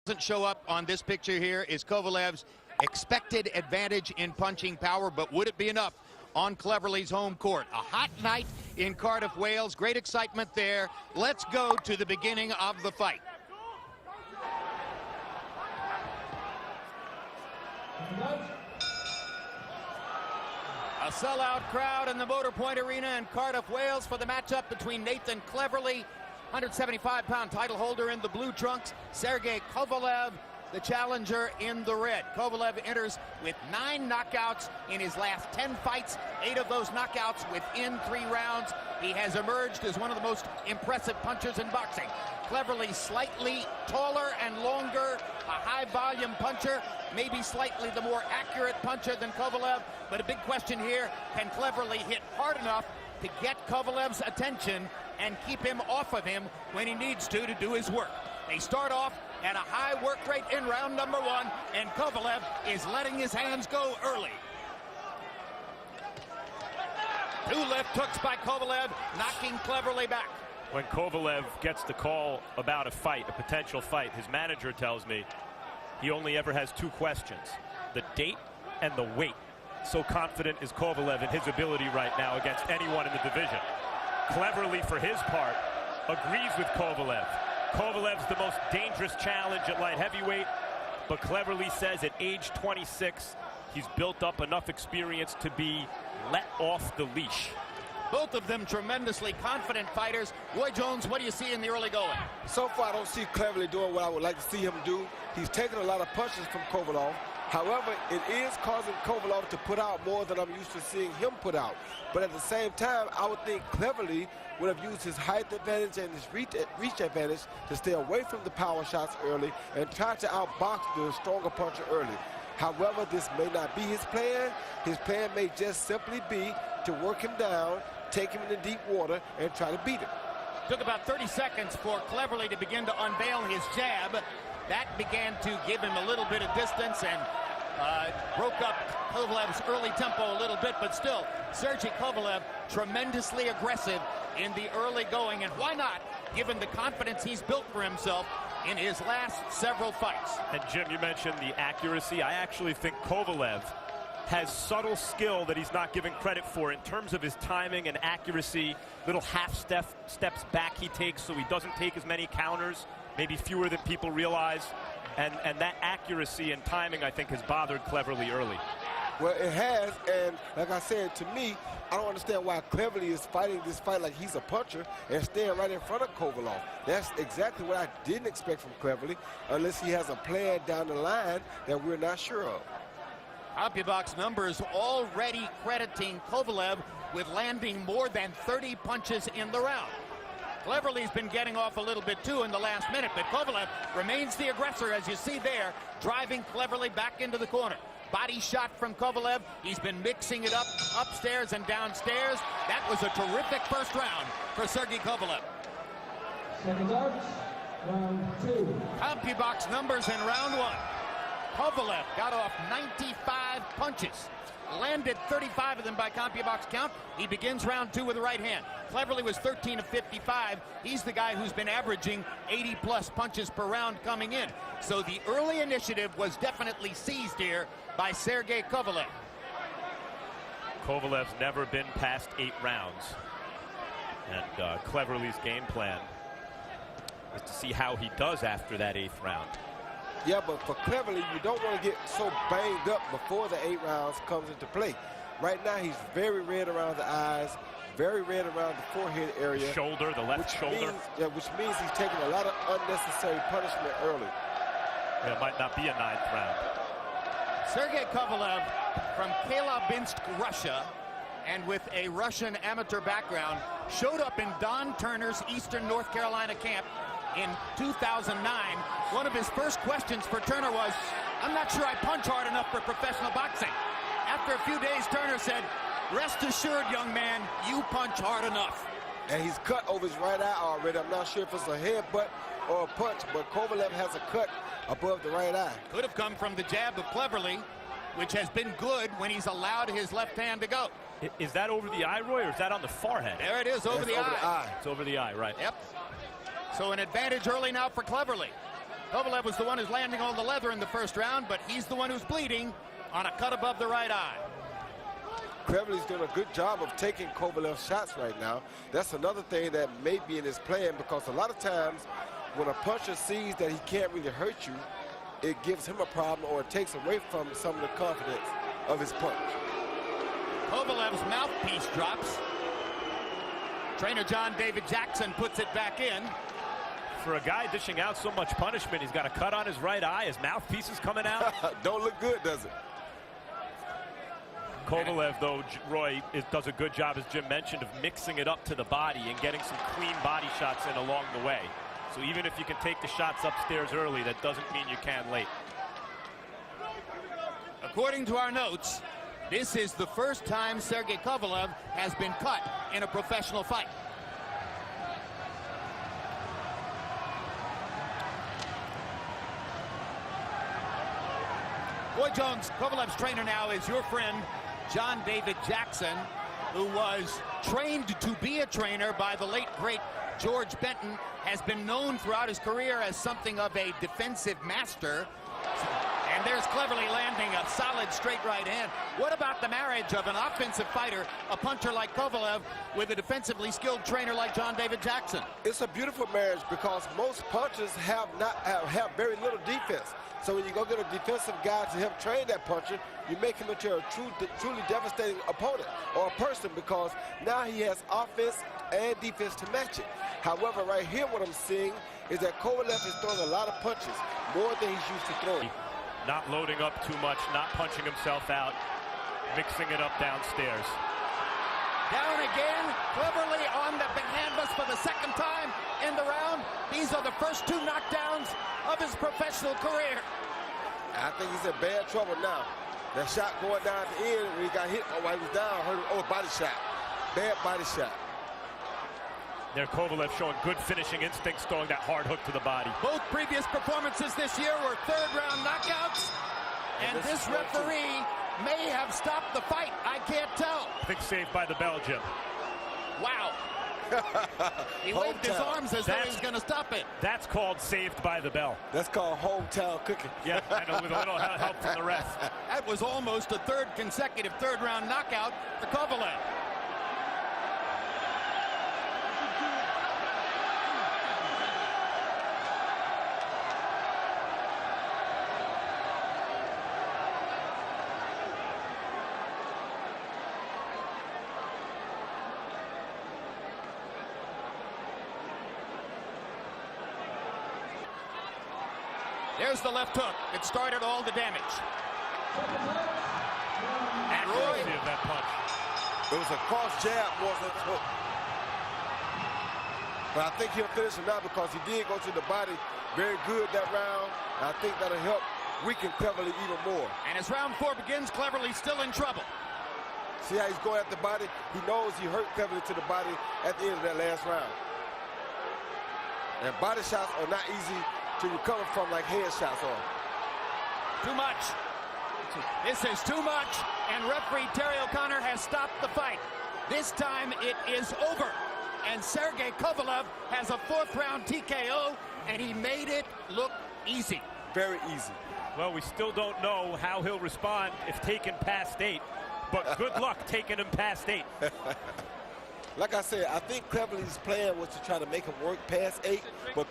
Doesn't show up on this picture here is Kovalev's expected advantage in punching power, but would it be enough on Cleverly's home court? A hot night in Cardiff, Wales. Great excitement there. Let's go to the beginning of the fight. A sellout crowd in the Motorpoint Arena in Cardiff, Wales for the matchup between Nathan Cleverly, 175-pound title holder in the blue trunks, Sergey Kovalev, the challenger in the red. Kovalev enters with 9 knockouts in his last 10 fights, 8 of those knockouts within 3 rounds. He has emerged as one of the most impressive punchers in boxing. Cleverly slightly taller and longer, a high-volume puncher, maybe slightly the more accurate puncher than Kovalev, but a big question here, can Cleverly hit hard enough to get Kovalev's attention and keep him off of him when he needs to do his work? They start off at a high work rate in round number 1, and Kovalev is letting his hands go early. 2 left hooks by Kovalev, knocking Cleverly back. When Kovalev gets the call about a fight, a potential fight, his manager tells me he only ever has 2 questions: the date and the weight. So confident is Kovalev in his ability right now against anyone in the division. Cleverly, for his part, agrees with Kovalev. Kovalev's the most dangerous challenge at light heavyweight, but Cleverly says at age 26, he's built up enough experience to be let off the leash. Both of them tremendously confident fighters. Roy Jones, what do you see in the early going? So far, I don't see Cleverly doing what I would like to see him do. He's taken a lot of punches from Kovalev. However, it is causing Kovalev to put out more than I'm used to seeing him put out. But at the same time, I would think Cleverly would have used his height advantage and his reach advantage to stay away from the power shots early and try to outbox the stronger puncher early. However, this may not be his plan. His plan may just simply be to work him down, take him into deep water, and try to beat him. Took about 30 seconds for Cleverly to begin to unveil his jab. That began to give him a little bit of distance and broke up Kovalev's early tempo a little bit, but still, Sergey Kovalev tremendously aggressive in the early going, and why not, given the confidence he's built for himself in his last several fights. And Jim, you mentioned the accuracy. I actually think Kovalev has subtle skill that he's not giving credit for in terms of his timing and accuracy. Little steps back he takes so he doesn't take as many counters, maybe fewer than people realize. And that accuracy and timing, I think, has bothered Cleverly early. Well, it has, and like I said, to me, I don't understand why Cleverly is fighting this fight like he's a puncher and staying right in front of Kovalev. That's exactly what I didn't expect from Cleverly, unless he has a plan down the line that we're not sure of. CompuBox numbers already crediting Kovalev with landing more than 30 punches in the round. Cleverly's been getting off a little bit too in the last minute, but Kovalev remains the aggressor, as you see there, driving Cleverly back into the corner. Body shot from Kovalev. He's been mixing it up upstairs and downstairs. That was a terrific first round for Sergey Kovalev. Seconds out, round 2. CompuBox numbers in round 1. Kovalev got off 95 punches. Landed 35 of them by CompuBox count. He begins round 2 with the right hand. Cleverly was 13 of 55. He's the guy who's been averaging 80-plus punches per round coming in. So the early initiative was definitely seized here by Sergey Kovalev. Kovalev's never been past 8 rounds. And Cleverly's game plan is to see how he does after that 8th round. Yeah, but for Cleverly, you don't want to get so banged up before the 8 rounds comes into play. Right now, he's very red around the eyes, very red around the forehead area. Shoulder, the left shoulder. Which means he's taking a lot of unnecessary punishment early. It might not be a 9th round. Sergey Kovalev from Chelyabinsk, Russia, and with a Russian amateur background, showed up in Don Turner's Eastern North Carolina camp in 2009. One of his first questions for Turner was, "I'm not sure I punch hard enough for professional boxing." After a few days, Turner said, "Rest assured, young man, you punch hard enough." And he's cut over his right eye already. I'm not sure if it's a headbutt or a punch, but Kovalev has a cut above the right eye. Could have come from the jab of Cleverly, which has been good when he's allowed his left hand to go. Is that over the eye, Roy, or is that on the forehead? There it is, over the eye. It's over the eye, right. Yep. So an advantage early now for Cleverly. Kovalev was the one who's landing all the leather in the first round, but he's the one who's bleeding on a cut above the right eye. Cleverly's doing a good job of taking Kovalev's shots right now. That's another thing that may be in his plan, because a lot of times when a puncher sees that he can't really hurt you, it gives him a problem, or it takes away from some of the confidence of his punch. Kovalev's mouthpiece drops. Trainer John David Jackson puts it back in. For a guy dishing out so much punishment, he's got a cut on his right eye. His mouthpiece is coming out. Don't look good, does it? Kovalev, though, Roy, does a good job, as Jim mentioned, of mixing it up to the body and getting some clean body shots in along the way. So even if you can take the shots upstairs early, that doesn't mean you can late. According to our notes, this is the first time Sergey Kovalev has been cut in a professional fight. Boy Jones, Kovalev's trainer now is your friend, John David Jackson, who was trained to be a trainer by the late, great George Benton, has been known throughout his career as something of a defensive master. And there's Cleverly landing a solid straight right hand. What about the marriage of an offensive fighter, a puncher like Kovalev, with a defensively skilled trainer like John David Jackson? It's a beautiful marriage, because most punchers have very little defense. So when you go get a defensive guy to help train that puncher, you make him into a truly devastating opponent or a person, because now he has offense and defense to match it. However, right here what I'm seeing is that Kovalev is throwing a lot of punches, more than he's used to throwing. Not loading up too much, not punching himself out, mixing it up downstairs. Down again, Cleverly on the canvas for the second time in the round. These are the first two knockdowns of his professional career. I think he's in bad trouble now. That shot going down at the end when he got hit while he was down, body shot. Bad body shot. There, Kovalev showing good finishing instincts, throwing that hard hook to the body. Both previous performances this year were third-round knockouts, and this referee may have stopped the fight. I can't tell. I think saved by the bell, Jim. Wow. He waved his arms as though he was going to stop it. That's called saved by the bell. That's called hometown cooking. Yeah, I know, with a little help from the ref. That was almost a third consecutive third-round knockout for Kovalev. There's the left hook. It started all the damage. And Roy, that punch. It was a cross jab more than a hook. But I think he'll finish him now, because he did go to the body very good that round. And I think that'll help weaken Cleverly even more. And as round 4 begins, Cleverly's still in trouble. See how he's going at the body? He knows he hurt Cleverly to the body at the end of that last round. And body shots are not easy to recover from like headshots are. Too much. This is too much, and referee Terry O'Connor has stopped the fight. This time it is over, and Sergey Kovalev has a 4th-round TKO, and he made it look easy. Very easy. Well, we still don't know how he'll respond if taken past 8, but good luck taking him past 8. Like I said, I think Cleverly's plan was to try to make him work past 8, but